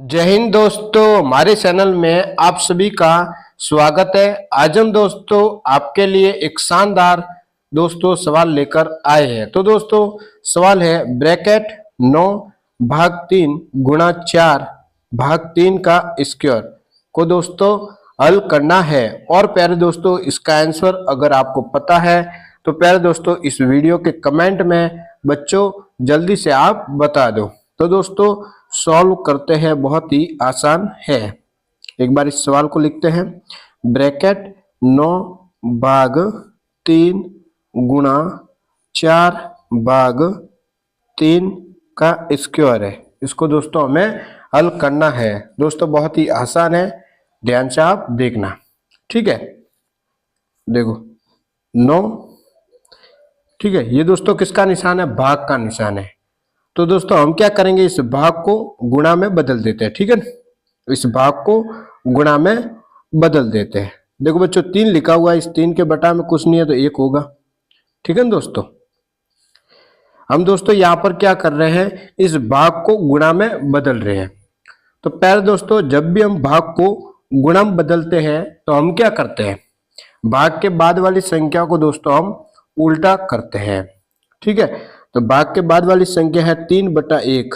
जय हिंद दोस्तों, हमारे चैनल में आप सभी का स्वागत है। आज हम दोस्तों आपके लिए एक शानदार दोस्तों सवाल लेकर आए हैं। तो दोस्तों सवाल है ब्रैकेट 9 भाग 3 गुणा 4 भाग 3 का स्क्वायर को दोस्तों हल करना है। और प्यारे दोस्तों इसका आंसर अगर आपको पता है तो प्यारे दोस्तों इस वीडियो के कमेंट में बच्चों जल्दी से आप बता दो। तो दोस्तों सॉल्व करते हैं, बहुत ही आसान है। एक बार इस सवाल को लिखते हैं। ब्रैकेट 9 भाग 3 गुणा 4 भाग 3 का स्क्वायर है। इसको दोस्तों हमें हल करना है। दोस्तों बहुत ही आसान है, ध्यान से आप देखना। ठीक है, देखो 9, ठीक है, ये दोस्तों किसका निशान है? भाग का निशान है। तो दोस्तों हम क्या करेंगे, इस भाग को गुणा में बदल देते हैं। ठीक है, इस भाग को गुणा में बदल देते हैं। देखो बच्चों 3 लिखा हुआ है, इस 3 के बटा में कुछ नहीं है तो 1 होगा। ठीक है ना दोस्तों, हम दोस्तों यहाँ पर क्या कर रहे हैं, इस भाग को गुणा में बदल रहे हैं। तो प्यारे दोस्तों जब भी हम भाग को गुणा में बदलते हैं तो हम क्या करते हैं, भाग के बाद वाली संख्या को दोस्तों हम उल्टा करते हैं। ठीक है, तो भाग के बाद वाली संख्या है 3/1,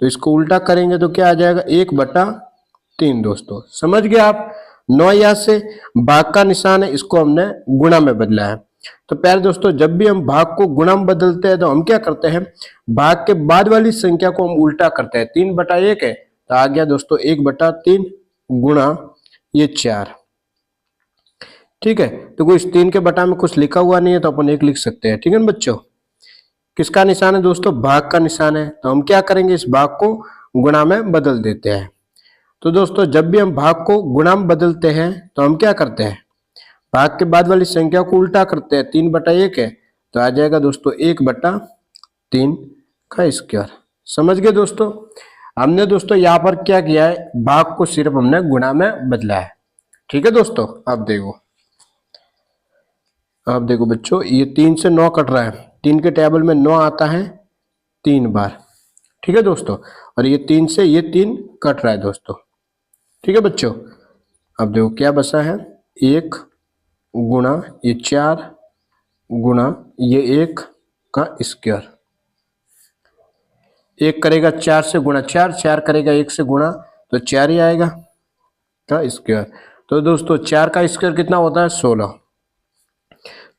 तो इसको उल्टा करेंगे तो क्या आ जाएगा 1/3। दोस्तों समझ गए आप? 9 यहाँ से भाग का निशान है, इसको हमने गुणा में बदला है। तो प्यारे दोस्तों जब भी हम भाग को गुणा में बदलते हैं तो हम क्या करते हैं, भाग के बाद वाली संख्या को हम उल्टा करते हैं। 3/1 है तो आ गया दोस्तों 1/3 गुणा ये 4। ठीक है, तो कोई इस 3 के बटा में कुछ लिखा हुआ नहीं है तो अपन 1 लिख सकते हैं। ठीक है ना बच्चों, किसका निशान है दोस्तों? भाग का निशान है। तो हम क्या करेंगे, इस भाग को गुणा में बदल देते हैं। तो दोस्तों जब भी हम भाग को गुणा में बदलते हैं तो हम क्या करते हैं, भाग के बाद वाली संख्या को उल्टा करते हैं। 3/1 है तो आ जाएगा दोस्तों 1/3 का स्क्वायर। समझ गए दोस्तों? हमने दोस्तों यहाँ पर क्या किया है, भाग को सिर्फ हमने गुणा में बदला है। ठीक है दोस्तों, अब देखो बच्चों ये 3 से 9 कट रहा है, 3 के टेबल में 9 आता है 3 बार। ठीक है दोस्तों, और ये 3 से ये 3 कट रहा है दोस्तों। ठीक है बच्चों, अब देखो क्या बचा है, 1 गुणा ये 4 गुणा ये 1 का स्क्वायर। 1 करेगा 4 से गुणा 4, 4 करेगा 1 से गुणा तो 4 ही आएगा का स्क्वायर। तो दोस्तों 4 का स्क्वायर कितना होता है? 16।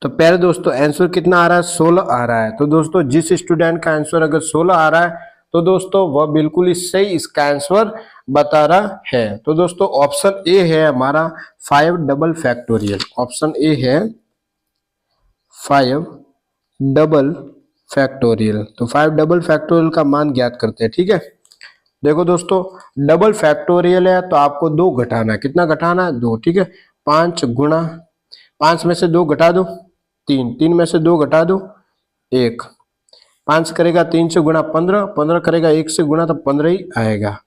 तो प्यारे दोस्तों आंसर कितना आ रहा है? 16 आ रहा है। तो दोस्तों जिस स्टूडेंट का आंसर अगर 16 आ रहा है तो दोस्तों वह बिल्कुल ही सही इसका आंसर बता रहा है। तो दोस्तों ऑप्शन ए है हमारा 5 डबल फैक्टोरियल। ऑप्शन ए है 5 डबल फैक्टोरियल। तो 5 डबल फैक्टोरियल का मान ज्ञात करते हैं। ठीक है, देखो दोस्तों डबल फैक्टोरियल है तो आपको 2 घटाना है। कितना घटाना है? 2। ठीक है, 5 गुणा 5 में से 2 घटा दो 3, 3 में से 2 घटा दो 1, 5 करेगा 3 से गुणा 15, 15 करेगा 1 से गुणा तो 15 ही आएगा।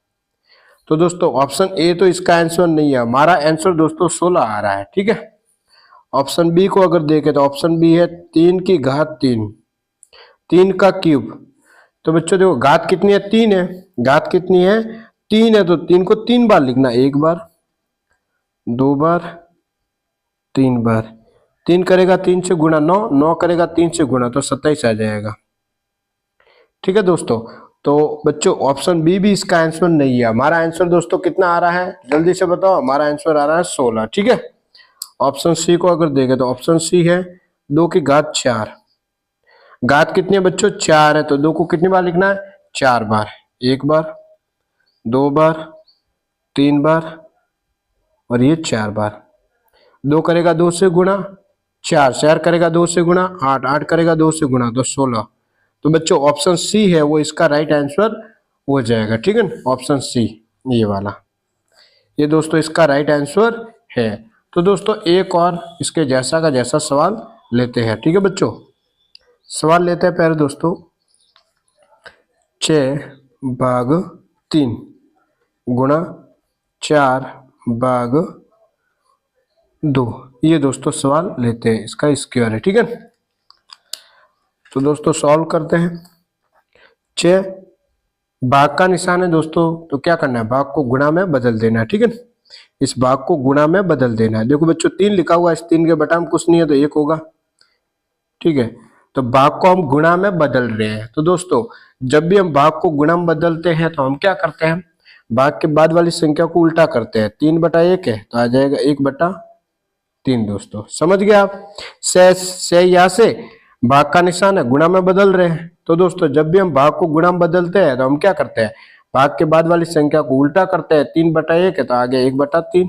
तो दोस्तों ऑप्शन ए तो इसका आंसर नहीं है, हमारा आंसर दोस्तों 16 आ रहा है। ठीक है, ऑप्शन बी को अगर देखें तो ऑप्शन बी है 3 की घात 3, 3 का क्यूब। तो बच्चों देखो घात कितनी है? 3 है। घात कितनी है? 3 है। तो 3 को 3 बार लिखना, 1 बार 2 बार 3 बार। 3 करेगा 3 से गुणा 9, 9 करेगा 3 से गुणा तो 27 आ जाएगा। ठीक है दोस्तों, तो बच्चों ऑप्शन बी भी इसका आंसर नहीं है। हमारा आंसर दोस्तों कितना आ रहा है, जल्दी से बताओ? हमारा आंसर आ रहा है 16। ठीक है, ऑप्शन सी को अगर देखें तो ऑप्शन सी है 2 की घात 4। घात कितनी है बच्चों? 4 है। तो 2 को कितनी बार लिखना है? 4 बार। 1 बार 2 बार 3 बार और ये 4 बार। 2 करेगा 2 से गुणा 4, 4 करेगा 2 से गुणा 8, 8 करेगा 2 से गुणा तो 16। तो बच्चों ऑप्शन सी है वो इसका राइट आंसर हो जाएगा। ठीक है, ऑप्शन सी ये वाला, ये दोस्तों इसका राइट आंसर है। तो दोस्तों एक और इसके जैसा का जैसा सवाल लेते हैं। ठीक है बच्चों, सवाल लेते हैं पहले दोस्तों 6/3 गुणा 4/2, ये दोस्तों सवाल लेते हैं, इसका स्क्वायर है। ठीक है, तो दोस्तों सॉल्व करते हैं। 6 भाग का निशान है दोस्तों, तो क्या करना है, भाग को गुणा में बदल देना है, ठीक है। इस भाग को गुणा में बदल देना है। देखो बच्चों 3 लिखा हुआ है, इस 3 के बटा में कुछ नहीं है तो 1 होगा, ठीक है। तो भाग को हम गुणा में बदल रहे हैं। तो दोस्तों जब भी हम भाग को गुणा में बदलते हैं तो हम क्या करते हैं, भाग के बाद वाली संख्या को उल्टा करते हैं। 3/1 है तो आ जाएगा 1/3 दोस्तों, समझ गए आप। से यहाँ से भाग का निशान है, गुणा में बदल रहे हैं। तो दोस्तों जब भी हम भाग को गुणा में बदलते हैं तो हम क्या करते हैं, भाग के बाद वाली संख्या को उल्टा करते हैं। 3/1 है तो आ गया 1/3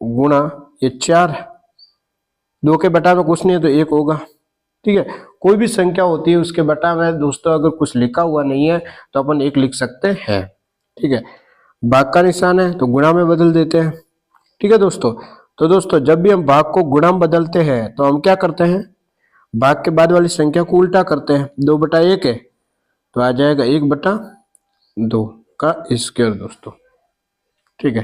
गुणा ये 4, 2 के बटा में कुछ नहीं है तो 1 होगा, ठीक है। कोई भी संख्या होती है उसके बटा में दोस्तों अगर कुछ लिखा हुआ नहीं है तो अपन 1 लिख सकते हैं, ठीक है। भाग का निशान है तो गुणा में बदल देते हैं, ठीक है दोस्तों। तो दोस्तों जब भी हम भाग को गुणा में बदलते हैं तो हम क्या करते हैं, भाग के बाद वाली संख्या को उल्टा करते हैं। 2/1 है तो आ जाएगा 1/2 का स्क्वायर दोस्तों, ठीक है।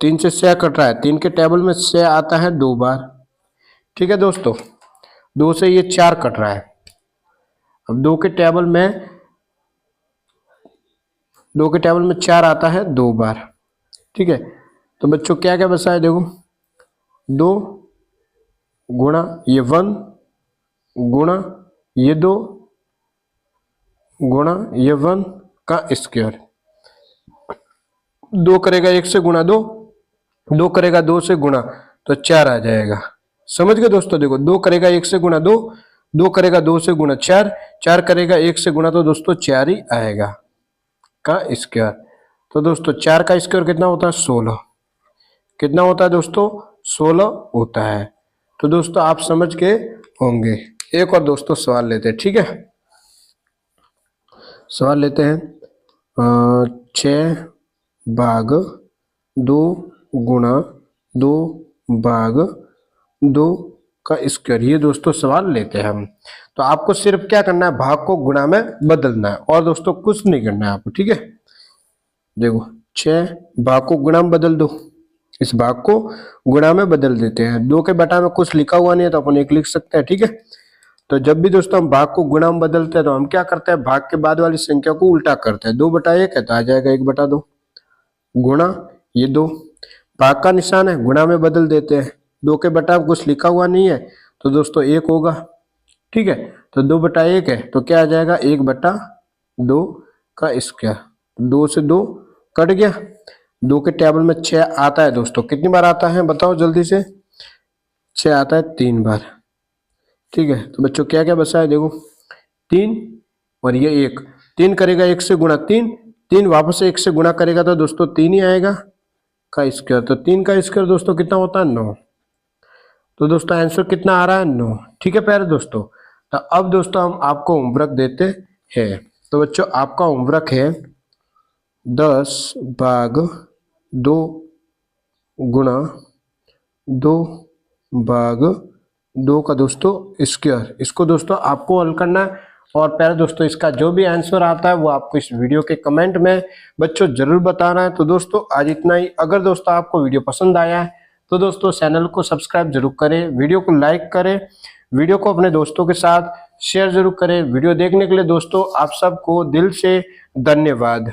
3 से 6 कट रहा है, 3 के टेबल में 6 आता है 2 बार, ठीक है दोस्तों। 2 से ये 4 कट रहा है, अब 2 के टेबल में 4 आता है 2 बार, ठीक है। तो बच्चों क्या क्या बचा है, देखो 2 गुणा ये 1 गुणा ये 2 गुणा ये 1 का स्क्वायर। 2 करेगा 1 से गुणा 2, 2 करेगा 2 से गुणा तो 4 आ जाएगा, समझ गए दोस्तों। देखो 2 करेगा 1 से गुणा 2, 2 करेगा 2 से गुणा 4, 4 करेगा 1 से गुणा तो दोस्तों 4 ही आएगा का स्क्वायर। तो दोस्तों 4 का स्क्वायर कितना होता है, 16। कितना होता है दोस्तों, 16 होता है। तो दोस्तों आप समझ के होंगे। एक और दोस्तों सवाल लेते हैं, ठीक है। सवाल लेते हैं 6/2 गुणा 2/2 का स्क्वायर, ये दोस्तों सवाल लेते हैं हम। तो आपको सिर्फ क्या करना है, भाग को गुणा में बदलना है और दोस्तों कुछ नहीं करना है आपको, ठीक है। देखो 6 भाग को गुणा में बदल दो, इस भाग को गुणा में बदल देते हैं। 2 के बटा में कुछ लिखा हुआ नहीं है तो अपन 1 लिख सकते हैं, ठीक है। तो जब भी दोस्तों हम भाग को गुणा में बदलते हैं तो हम क्या करते हैं, भाग के बाद वाली संख्या को उल्टा करते हैं। 2/1 है तो आ जाएगा 1/2 गुणा ये 2, भाग का निशान है गुणा में बदल देते हैं। 2 के बटा में कुछ लिखा हुआ नहीं है तो दोस्तों 1 होगा, ठीक है। तो 2/1 है तो क्या आ जाएगा 1/2 का स्क्वायर। 2 से 2 कट गया, 2 के टेबल में 6 आता है दोस्तों, कितनी बार आता है बताओ जल्दी से, 6 आता है 3 बार, ठीक है। तो बच्चों क्या क्या बचा है, देखो 3 और ये 1, 3 करेगा 1 से गुणा 3, 3 वापस से 1 से गुणा करेगा तो दोस्तों 3 ही आएगा का स्क्वायर। तो 3 का स्क्वायर दोस्तों कितना होता है, 9। तो दोस्तों आंसर कितना आ रहा है, 9, ठीक है प्यारे दोस्तों। तो अब दोस्तों हम आपको होमवर्क देते हैं। तो बच्चों आपका होमवर्क है 10/2 गुणा 2/2 का दोस्तों स्क्वायर। इसको दोस्तों आपको हल करना है और प्यारे दोस्तों इसका जो भी आंसर आता है वो आपको इस वीडियो के कमेंट में बच्चों जरूर बताना है। तो दोस्तों आज इतना ही। अगर दोस्तों आपको वीडियो पसंद आया है तो दोस्तों चैनल को सब्सक्राइब जरूर करें, वीडियो को लाइक करें, वीडियो को अपने दोस्तों के साथ शेयर जरूर करें। वीडियो देखने के लिए दोस्तों आप सबको दिल से धन्यवाद।